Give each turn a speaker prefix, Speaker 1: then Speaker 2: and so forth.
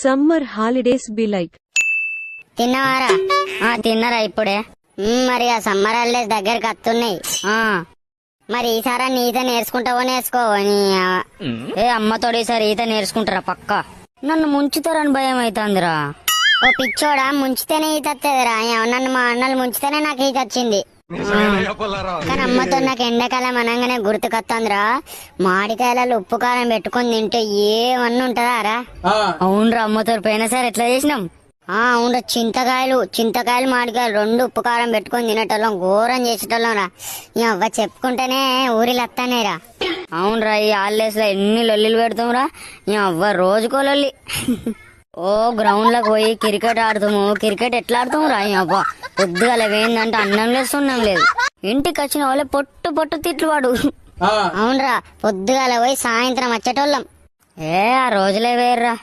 Speaker 1: summer holidays be like?
Speaker 2: తిన్నవారా? తిన్నరా ఇప్పుడే. మరి ఆ సమ్మర్ హాలిడేస్ దగ్గరికి వస్తున్నాయి. మరి ఈసారి ఈత నేర్చుకుంటావో నేర్చుకోవో? అమ్మతోడు ఈసారి ఈత నేర్చుకుంటారా పక్క? నన్ను ముంచుతారని భయం అవుతుందిరా. ఓ పిచ్చోడా, ముంచితేనే ఈత వస్తుందిరా. నన్ను మా అన్నలు ముంచితేనే నాకు ఈత వచ్చింది. కానీ అమ్మతో నాకు ఎండాకాలం అనగానే గుర్తుకొస్తుందిరా. మామిడికాయలలో ఉప్పు కారం పెట్టుకుని తింటే ఏమన్నా ఉంటదా రా? అవునరా, అమ్మతో పోయినా సరే ఎట్లా చేసినాం. అవును, చింతకాయలు మామిడికాయలు రెండు ఉప్పు కారం పెట్టుకొని తినేటోళ్ళం, ఘోరం చేసేటోళ్ళం రా. అవ్వ చెప్పుకుంటేనే ఊరిలో వస్తానేరా. అవునరా, ఈ హాలిడేస్ లో ఎన్ని లొల్లిలు పెడతాం రా. అవ్వ రోజుకో లొల్లి. ఓ గ్రౌండ్ లోకి పోయి క్రికెట్ ఆడుతాము. క్రికెట్ ఎట్లా ఆడుతాము రా. అవ్వ పొద్దుగాల వేయిందంటే అన్నం లేదు సున్నం లేదు. ఇంటికి వచ్చిన వాళ్ళే పొట్టు తిట్లు వాడు. అవునరా, పొద్దుగాల పోయి సాయంత్రం వచ్చేటోళ్ళం. ఆ రోజులే వేర్రా.